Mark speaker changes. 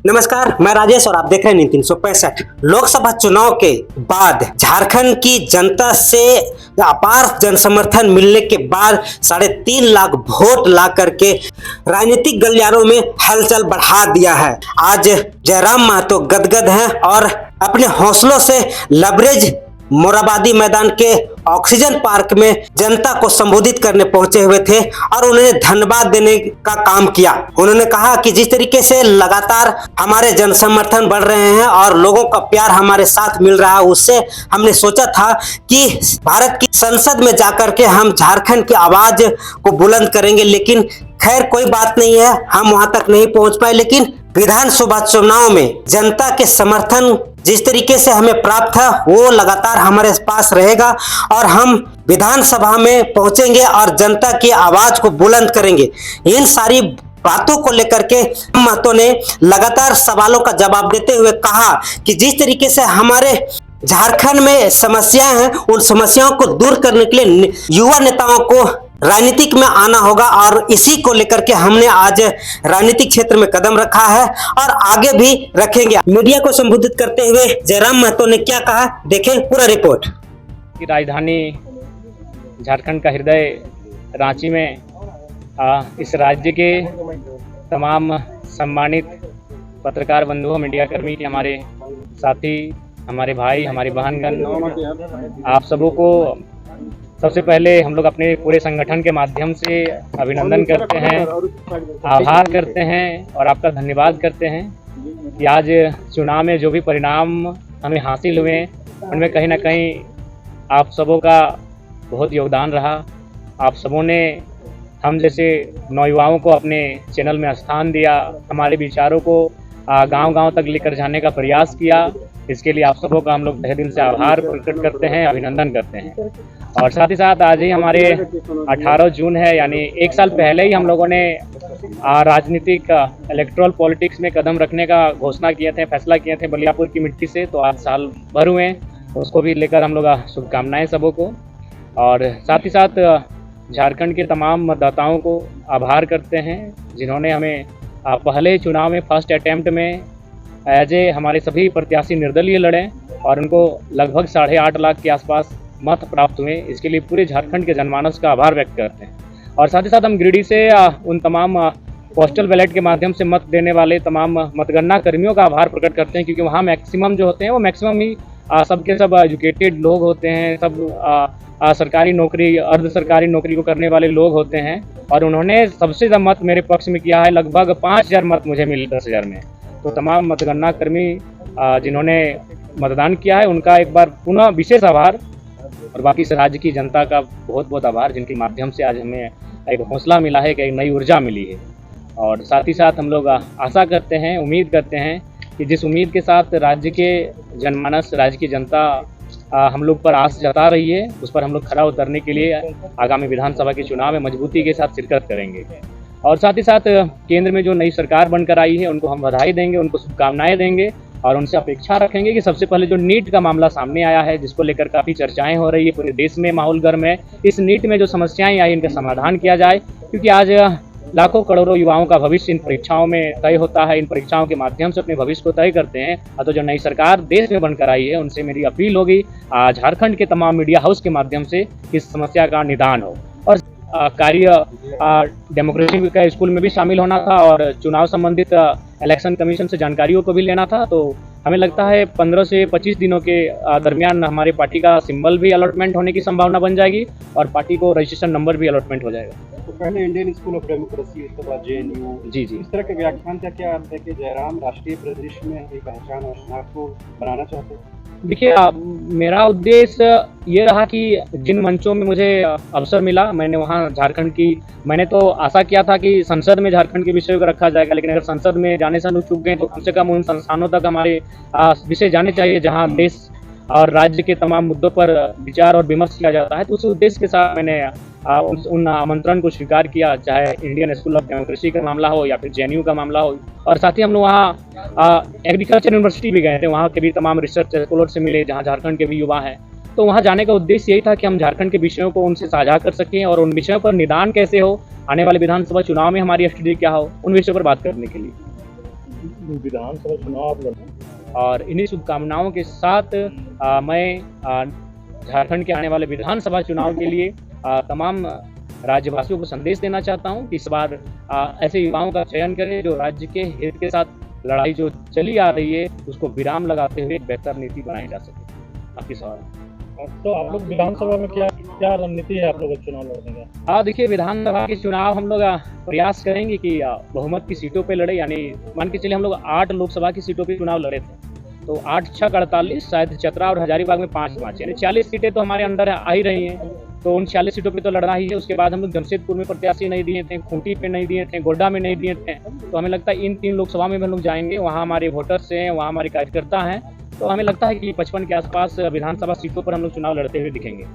Speaker 1: नमस्कार, मैं राजेश और आप देख रहे हैं 365। लोकसभा चुनाव के बाद झारखंड की जनता से अपार जनसमर्थन मिलने के बाद 3.5 लाख वोट ला करके राजनीतिक गलियारों में हलचल बढ़ा दिया है। आज जयराम महतो गदगद हैं और अपने हौसलों से लबरेज मोराबादी मैदान के ऑक्सीजन पार्क में जनता को संबोधित करने पहुंचे हुए थे और उन्होंने धन्यवाद देने का काम किया। उन्होंने कहा कि जिस तरीके से लगातार हमारे जनसमर्थन बढ़ रहे हैं और लोगों का प्यार हमारे साथ मिल रहा है, उससे हमने सोचा था कि भारत की संसद में जाकर के हम झारखंड की आवाज को बुलंद करेंगे, लेकिन खैर कोई बात नहीं है, हम वहां तक नहीं पहुंच पाए। लेकिन विधानसभा चुनाव में जनता के समर्थन जिस तरीके से हमें प्राप्त है वो लगातार हमारे पास रहेगा और हम विधानसभा में पहुंचेंगे और जनता की आवाज को बुलंद करेंगे। इन सारी बातों को लेकर के महतो ने लगातार सवालों का जवाब देते हुए कहा कि जिस तरीके से हमारे झारखंड में समस्याएं हैं, उन समस्याओं को दूर करने के लिए युवा नेताओं को राजनीतिक में आना होगा और इसी को लेकर के हमने आज राजनीतिक क्षेत्र में कदम रखा है और आगे भी रखेंगे। मीडिया को संबोधित करते हुए जयराम महतो ने क्या कहा, देखें पूरा रिपोर्ट।
Speaker 2: की राजधानी झारखंड का हृदय रांची में इस राज्य के तमाम सम्मानित पत्रकार बंधुओं, मीडिया कर्मी, हमारे साथी, हमारे भाई, हमारी बहनगण, आप सबों को सबसे पहले हम लोग अपने पूरे संगठन के माध्यम से अभिनंदन करते हैं, आभार करते हैं और आपका धन्यवाद करते हैं कि आज चुनाव में जो भी परिणाम हमें हासिल हुए उनमें कहीं ना कहीं आप सबों का बहुत योगदान रहा। आप सबों ने हम जैसे नौयुवाओं को अपने चैनल में स्थान दिया, हमारे विचारों को गांव-गांव तक लेकर जाने का प्रयास किया। इसके लिए आप सबों का हम लोग तहे दिल से आभार प्रकट करते हैं, अभिनंदन करते हैं। और साथ ही साथ आज ही हमारे 18 जून है, यानी एक साल पहले ही हम लोगों ने राजनीतिक इलेक्ट्रल पॉलिटिक्स में कदम रखने का घोषणा किए थे, फैसला किए थे बलियापुर की मिट्टी से। तो आज साल भर हुए, उसको भी लेकर हम लोग शुभकामनाएं सबों को। और साथ ही साथ झारखंड के तमाम मतदाताओं को आभार करते हैं जिन्होंने हमें पहले चुनाव में फर्स्ट अटैम्प्ट में एज ए हमारे सभी प्रत्याशी निर्दलीय लड़े और उनको लगभग 8.5 लाख के आसपास मत प्राप्त हुए। इसके लिए पूरे झारखंड के जनमानस का आभार व्यक्त करते हैं। और साथ ही साथ हम गिरिडीह से उन तमाम पोस्टल बैलेट के माध्यम से मत देने वाले तमाम मतगणना कर्मियों का आभार प्रकट करते हैं, क्योंकि वहाँ मैक्सिमम जो होते हैं वो मैक्सिमम ही सबके सब एजुकेटेड लोग होते हैं, सब सरकारी नौकरी, अर्ध सरकारी नौकरी को करने वाले लोग होते हैं। और उन्होंने सबसे ज़्यादा मत मेरे पक्ष में किया है, लगभग 5000 मत मुझे मिले 10,000 में। तो तमाम मतगणना कर्मी जिन्होंने मतदान किया है उनका एक बार पुनः विशेष आभार, और बाकी इस राज्य की जनता का बहुत बहुत आभार जिनके माध्यम से आज हमें एक हौसला मिला है, कि एक नई ऊर्जा मिली है। और साथ ही साथ हम लोग आशा करते हैं, उम्मीद करते हैं कि जिस उम्मीद के साथ राज्य के जनमानस, राज्य की जनता हम लोग पर आस जता रही है, उस पर हम लोग खरा उतरने के लिए आगामी विधानसभा के चुनाव में मजबूती के साथ शिरकत करेंगे। और साथ ही साथ केंद्र में जो नई सरकार बनकर आई है उनको हम बधाई देंगे, उनको शुभकामनाएं देंगे और उनसे अपेक्षा रखेंगे कि सबसे पहले जो नीट का मामला सामने आया है, जिसको लेकर काफ़ी चर्चाएं हो रही है, पूरे देश में माहौल गर्म है, इस नीट में जो समस्याएं आई इनका समाधान किया जाए। क्योंकि आज लाखों करोड़ों युवाओं का भविष्य इन परीक्षाओं में तय होता है, इन परीक्षाओं के माध्यम से अपने भविष्य को तय करते हैं। तो जो नई सरकार देश में बनकर आई है उनसे मेरी अपील होगी झारखंड के तमाम मीडिया हाउस के माध्यम से इस समस्या का निदान हो। और कार्य डेमोक्रेसी का स्कूल में भी शामिल होना था और चुनाव संबंधित इलेक्शन कमीशन से जानकारियों को भी लेना था। तो हमें लगता है 15 से 25 दिनों के दरमियान हमारे पार्टी का सिंबल भी अलॉटमेंट होने की संभावना बन जाएगी और पार्टी को रजिस्ट्रेशन नंबर भी अलॉटमेंट हो जाएगा।
Speaker 3: तो पहले इंडियन स्कूल ऑफ डेमोक्रेसी, उसके बाद JNU,
Speaker 2: जी
Speaker 3: इस तरह के व्याख्यान का क्या अर्थ है कि जयराम राष्ट्रीय परिदृश्य में अपनी पहचान और शनाख्त को बनाना चाहते हैं?
Speaker 2: देखिए, मेरा उद्देश्य ये रहा कि जिन मंचों में मुझे अवसर मिला, मैंने वहाँ झारखंड की, मैंने तो आशा किया था कि संसद में झारखंड के विषयों को रखा जाएगा, लेकिन अगर संसद में जाने से हम चूक गए तो कम से कम उन संस्थानों तक हमारे विषय जाने चाहिए जहाँ देश और राज्य के तमाम मुद्दों पर विचार और विमर्श किया जाता है। तो उस उद्देश्य के साथ मैंने उन आमंत्रण को स्वीकार किया, चाहे इंडियन स्कूल ऑफ डेमोक्रेसी का मामला हो या फिर JNU का मामला हो। और साथ ही हम लोग वहाँ एग्रीकल्चर यूनिवर्सिटी भी गए थे, वहाँ के भी तमाम रिसर्च स्कॉलर से मिले जहाँ झारखंड के भी युवा हैं। तो वहाँ जाने का उद्देश्य यही था कि हम झारखंड के विषयों को उनसे साझा कर सकें और उन विषयों पर निदान कैसे हो, आने वाले विधानसभा चुनाव में हमारी स्टडी क्या हो, उन विषयों पर बात करने के लिए।
Speaker 4: विधानसभा चुनाव आप लड़
Speaker 2: और इन्हीं शुभकामनाओं के साथ मैं झारखंड के आने वाले विधानसभा चुनाव के लिए तमाम राज्यवासियों को संदेश देना चाहता हूं कि इस बार ऐसे युवाओं का चयन करें जो राज्य के हित के साथ लड़ाई जो चली आ रही है उसको विराम लगाते हुए एक बेहतर नीति बनाई जा सके। आपकी सवाल।
Speaker 4: तो आप लोग विधानसभा में क्या रणनीति है आप लोग चुनाव लड़ने का?
Speaker 2: देखिए, विधानसभा के चुनाव हम लोग प्रयास करेंगे कि बहुमत की सीटों पे लड़े, यानी मान के चलिए हम लोग 8 लोकसभा की सीटों पे चुनाव लड़े थे, तो 8 × 6 = 48, शायद चतरा और हजारीबाग में 5-5 यानी 40 सीटें तो हमारे अंदर आ ही रही हैं। तो उन 40 सीटों पे तो लड़ना ही है। उसके बाद हम लोग जमशेदपुर में प्रत्याशी नहीं दिए थे, खूंटी पे नहीं दिए थे, गोड्डा में नहीं दिए थे, तो हमें लगता है इन 3 लोकसभा में हम लोग जाएंगे, वहाँ हमारे वोटर्स हैं, वहाँ हमारे कार्यकर्ता हैं, तो हमें लगता है कि 55 के आसपास विधानसभा सीटों पर हम लोग चुनाव लड़ते हुए दिखेंगे।